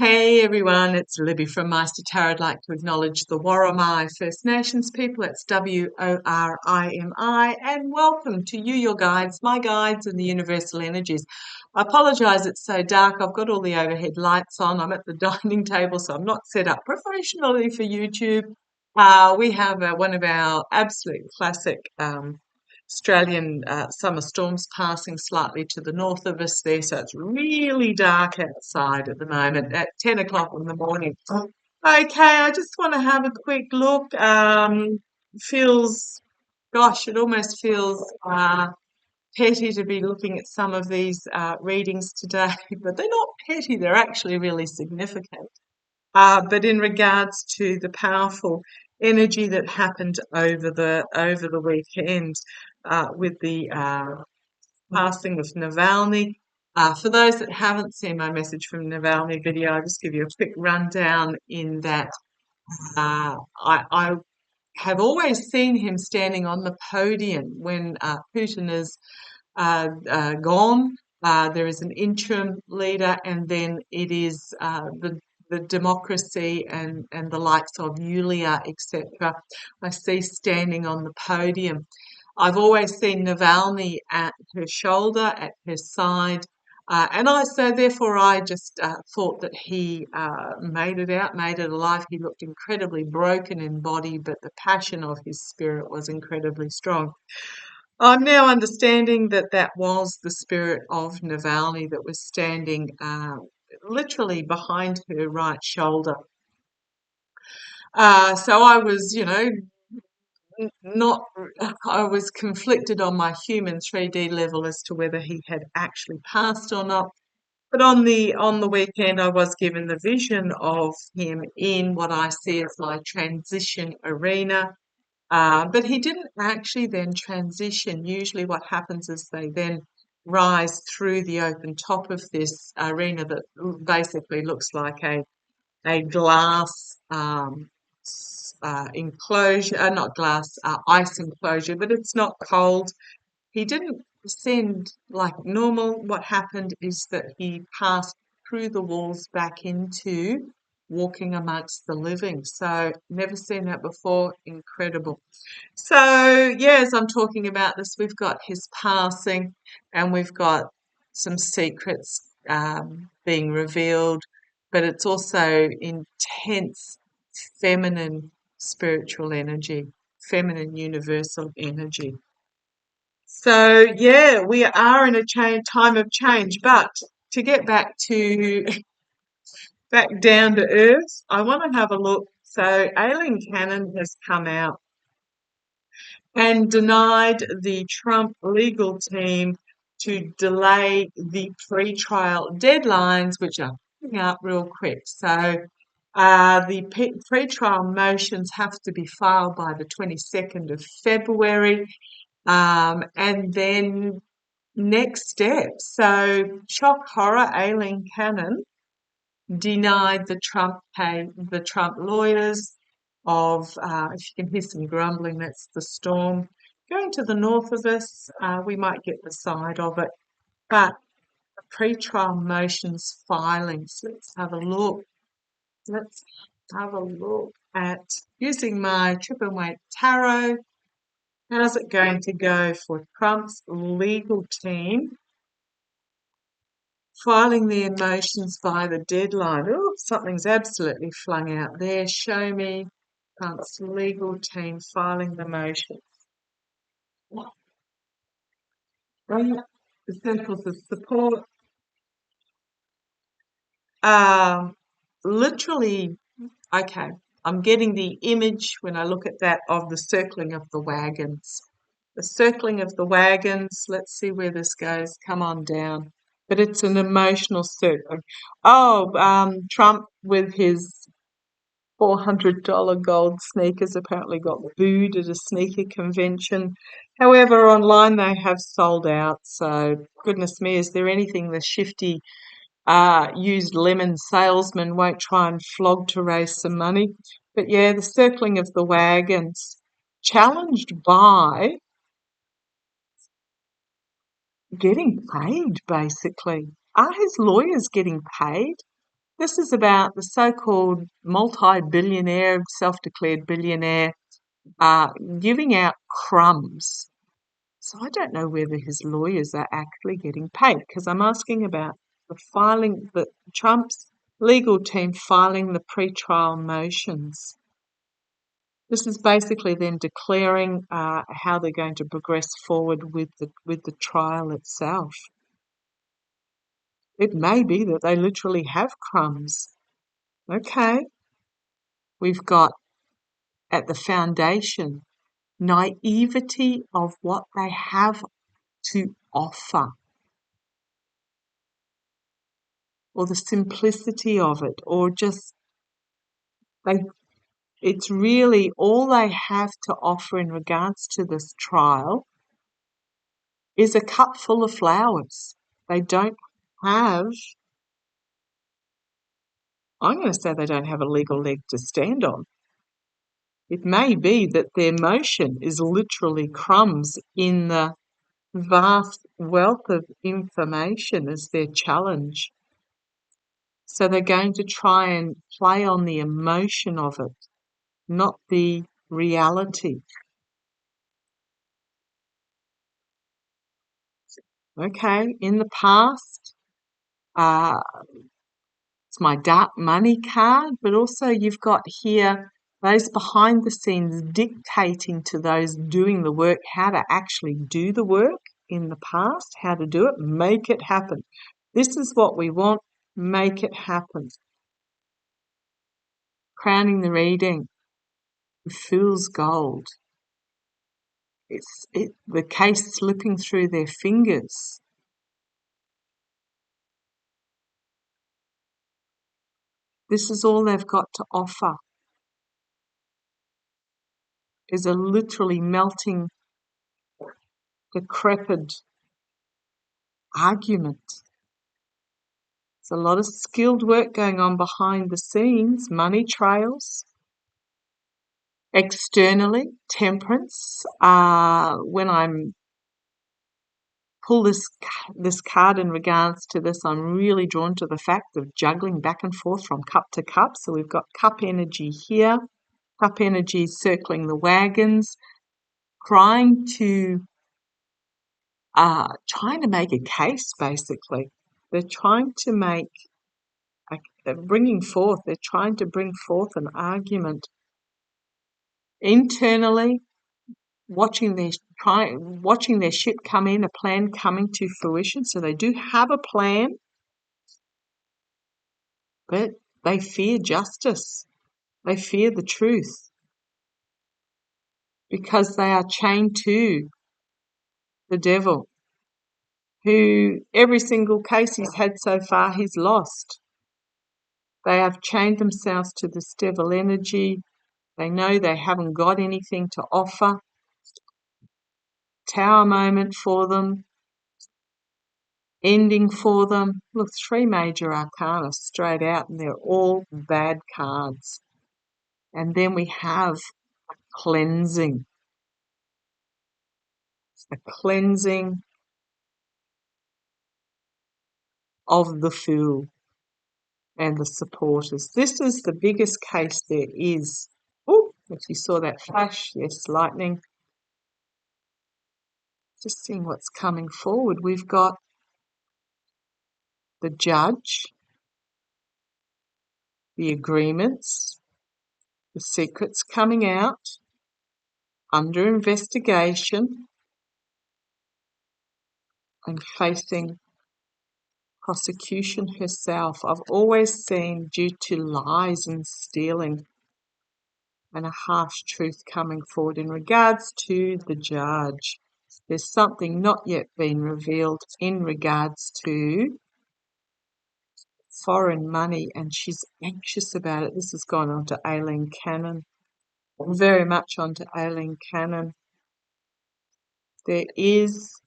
Hey everyone, it's Libby from Meister Tarot. I'd like to acknowledge the Worimi First Nations people. It's Worimi, and welcome to you, your guides, my guides, and the universal energies. I apologise, it's so dark. I've got all the overhead lights on. I'm at the dining table, so I'm not set up professionally for YouTube. We have one of our absolute classic Australian summer storms passing slightly to the north of us there, so it's really dark outside at the moment at 10 o'clock in the morning. Okay, I just want to have a quick look. Feels, gosh, it almost feels petty to be looking at some of these readings today, but they're not petty, they're actually really significant. But in regards to the powerful energy that happened over the weekend with the passing of Navalny. For those that haven't seen my message from Navalny video, I'll just give you a quick rundown in that I have always seen him standing on the podium when Putin is gone. There is an interim leader, and then it is the democracy and the likes of Yulia, etc. I see standing on the podium. I've always seen Navalny at her shoulder, at her side. Therefore, I just thought that he made it out, made it alive. He looked incredibly broken in body, but the passion of his spirit was incredibly strong. I'm now understanding that that was the spirit of Navalny that was standing literally behind her right shoulder. So I was, not, I was conflicted on my human 3D level as to whether he had actually passed or not. But on the weekend, I was given the vision of him in what I see as my transition arena. But he didn't actually then transition. Usually, what happens is they then rise through the open top of this arena that basically looks like a glass enclosure, not glass, ice enclosure, but it's not cold. He didn't descend like normal. What happened is that he passed through the walls back into walking amongst the living. So, never seen that before. Incredible. So, yeah, as I'm talking about this, we've got his passing and we've got some secrets being revealed, but it's also intense feminine spiritual energy, feminine universal energy. So, yeah, we are in a time of change, but to get back down to earth, I want to have a look. So, Aileen Cannon has come out and denied the Trump legal team to delay the pre-trial deadlines, which are coming up real quick. So the pre-trial motions have to be filed by the 22nd of February. And then next steps. So shock horror, Aileen Cannon denied the Trump lawyers of, if you can hear some grumbling, that's the storm. Going to the north of us, we might get the side of it, but the pre-trial motions filings, let's have a look. Let's have a look at using my triple weight tarot. How's it going to go for Trump's legal team filing their motions by the deadline? Oh, something's absolutely flung out there. Show me Trump's legal team filing the motions. Right, the circles of support. Literally, okay, I'm getting the image when I look at that of the circling of the wagons. The circling of the wagons. Let's see where this goes. Come on down. But it's an emotional circling. Oh, Trump with his $400 gold sneakers apparently got booed at a sneaker convention. However, online they have sold out. So, goodness me, is there anything the shifty used lemon salesman won't try and flog to raise some money? But yeah, the circling of the wagons, challenged by getting paid, basically. Are his lawyers getting paid? This is about the so-called multi-billionaire, self-declared billionaire, giving out crumbs. So I don't know whether his lawyers are actually getting paid, because I'm asking about the Trump's legal team filing the pre-trial motions. This is basically then declaring how they're going to progress forward with the trial itself. It may be that they literally have crumbs. Okay, we've got at the foundation naivety of what they have to offer, or the simplicity of it, or just it's really all they have to offer in regards to this trial is a cup full of flowers. They don't have, I'm going to say they don't have a legal leg to stand on. It may be that their motion is literally crumbs in the vast wealth of information as their challenge. So they're going to try and play on the emotion of it, not the reality. Okay, in the past, it's my dark money card, but also you've got here those behind the scenes dictating to those doing the work how to actually do the work in the past, how to do it, make it happen. This is what we want, make it happen. Crowning the reading, fool's gold. The case slipping through their fingers. This is all they've got to offer, is a literally melting, decrepit argument. There's a lot of skilled work going on behind the scenes, money trails. Externally, temperance. When I'm pull this card in regards to this, I'm really drawn to the fact of juggling back and forth from cup to cup. So we've got cup energy here, cup energy circling the wagons, trying to make a case, basically. They're trying to they're trying to bring forth an argument. Internally, watching their ship come in, a plan coming to fruition. So they do have a plan, but they fear justice. They fear the truth because they are chained to the devil, who every single case he's had so far, he's lost. They have chained themselves to this devil energy. They know they haven't got anything to offer. Tower moment for them. Ending for them. Look, 3 major arcana straight out, and they're all bad cards. And then we have cleansing. It's the cleansing of the fool and the supporters. This is the biggest case there is. Oh, if you saw that flash, yes, lightning. Just seeing what's coming forward. We've got the judge, the agreements, the secrets coming out, under investigation, and facing prosecution herself. I've always seen, due to lies and stealing and a harsh truth coming forward in regards to the judge. There's something not yet been revealed in regards to foreign money, and she's anxious about it. This has gone on to Aileen Cannon, very much onto Aileen Cannon. There is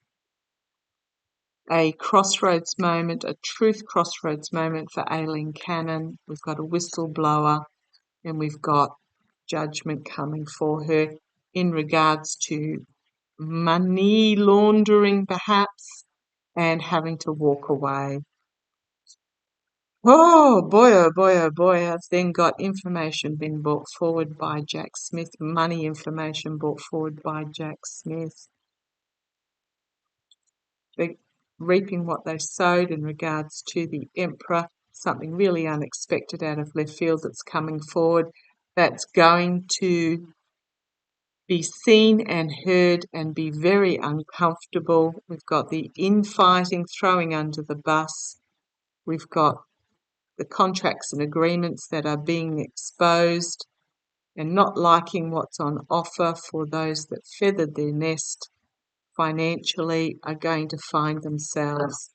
a crossroads moment, a truth crossroads moment for Aileen Cannon. We've got a whistleblower, and we've got judgment coming for her in regards to money laundering, perhaps, and having to walk away. Oh boy, oh boy, oh boy. I've then got information being brought forward by Jack Smith, money information brought forward by Jack Smith. They're reaping what they sowed in regards to the Emperor, something really unexpected out of left field that's coming forward, that's going to be seen and heard and be very uncomfortable. We've got the infighting, throwing under the bus. We've got the contracts and agreements that are being exposed and not liking what's on offer for those that feathered their nest financially are going to find themselves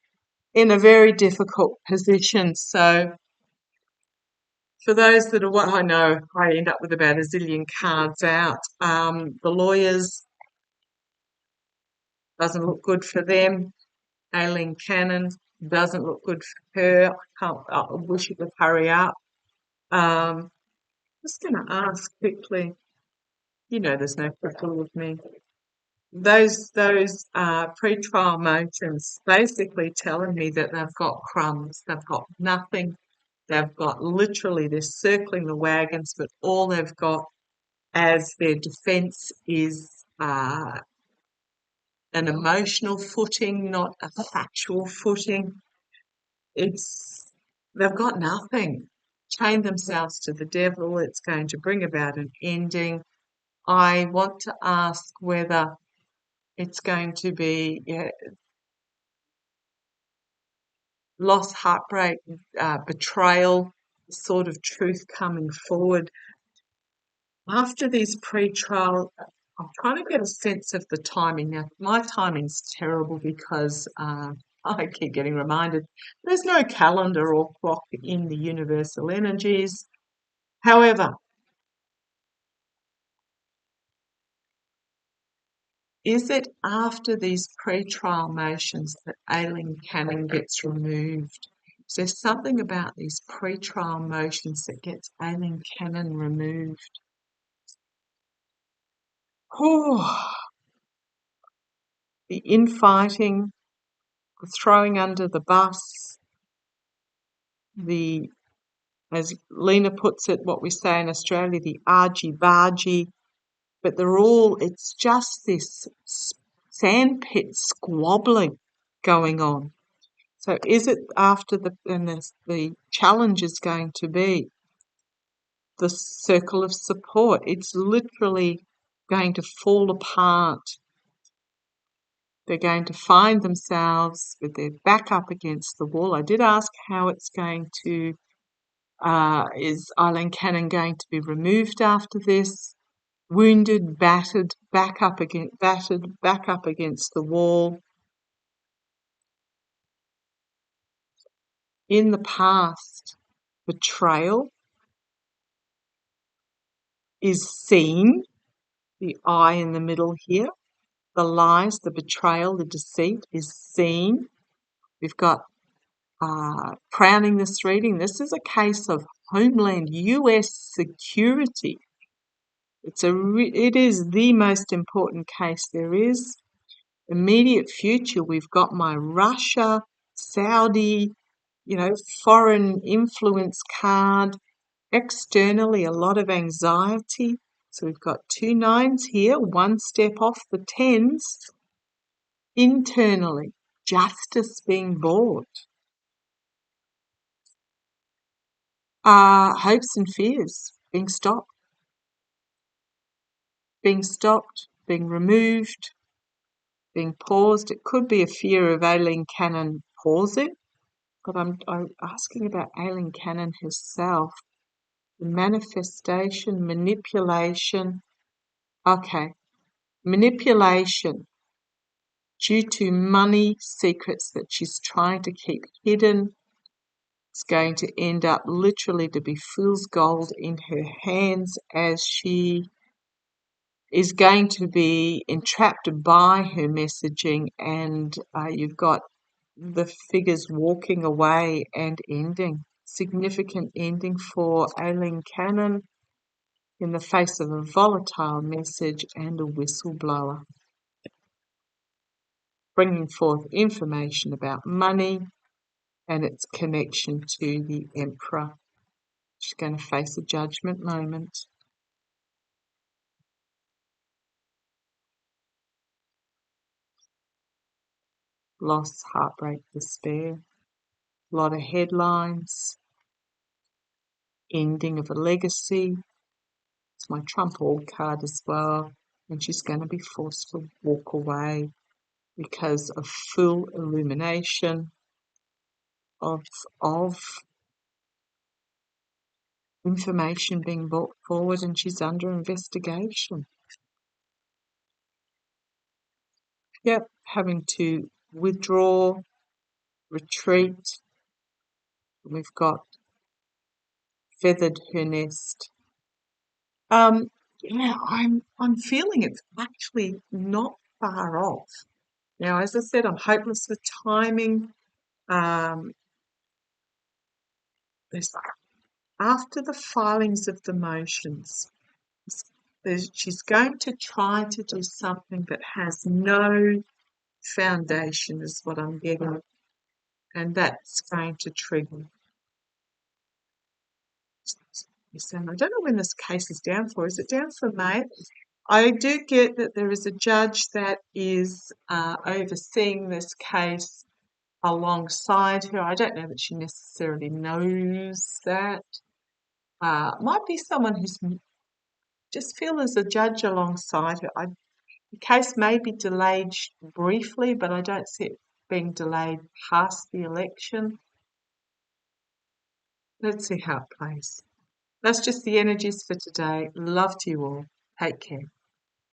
in a very difficult position. So for those that are what I know, I end up with about a zillion cards out. The lawyers, doesn't look good for them. Aileen Cannon, doesn't look good for her. I wish it would hurry up. Just going to ask quickly. You know, there's no quickly with me. Those pre-trial motions basically telling me that they've got crumbs, they've got nothing, they've got literally, they're circling the wagons, but all they've got as their defence is an emotional footing, not a factual footing. They've got nothing. Chain themselves to the devil. It's going to bring about an ending. I want to ask whether it's going to be loss, heartbreak, betrayal, sort of truth coming forward. After these pre-trial, I'm trying to get a sense of the timing. Now, my timing's terrible because I keep getting reminded there's no calendar or clock in the universal energies. However, is it after these pre-trial motions that Aileen Cannon gets removed? Is there something about these pre-trial motions that gets Aileen Cannon removed? Oh, the infighting, the throwing under the bus, the, as Lena puts it, what we say in Australia, the argy-bargy, but it's just this sandpit squabbling going on. So is it after the challenge is going to be the circle of support? It's literally going to fall apart. They're going to find themselves with their back up against the wall. I did ask how it's going to, is Eileen Cannon going to be removed after this? Wounded, battered, back up against the wall. In the past, betrayal is seen, the I in the middle here. The lies, the betrayal, the deceit is seen. We've got crowning this reading. This is a case of Homeland US security. It is the most important case there is. Immediate future, we've got my Russia, Saudi, foreign influence card. Externally, a lot of anxiety. So we've got 2 9s here, one step off the 10s. Internally, justice being brought. Hopes and fears being stopped, being removed, being paused. It could be a fear of Aileen Cannon pausing, but I'm asking about Aileen Cannon herself. The manifestation, manipulation. Okay, manipulation due to money secrets that she's trying to keep hidden. It's going to end up literally to be fool's gold in her hands as she is going to be entrapped by her messaging, and you've got the figures walking away and ending. Significant ending for Aileen Cannon in the face of a volatile message and a whistleblower. Bringing forth information about money and its connection to the Emperor. She's going to face a judgment moment. Loss, heartbreak, despair. A lot of headlines. Ending of a legacy. It's my trump all card as well. And she's going to be forced to walk away because of full illumination of information being brought forward, and she's under investigation. Yep, having to withdraw, retreat. We've got feathered her nest. Yeah, I'm feeling it's actually not far off. Now, as I said, I'm hopeless with timing. Um, there's after the filings of the motions, she's going to try to do something that has no foundation, is what I'm getting, and that's going to trigger. And I don't know when this case is down for. Is it down for May? I do get that there is a judge that is overseeing this case alongside her. I don't know that she necessarily knows that. Might be someone who's just feel as a judge alongside her. The case may be delayed briefly, but I don't see it being delayed past the election. Let's see how it plays. That's just the energies for today. Love to you all. Take care.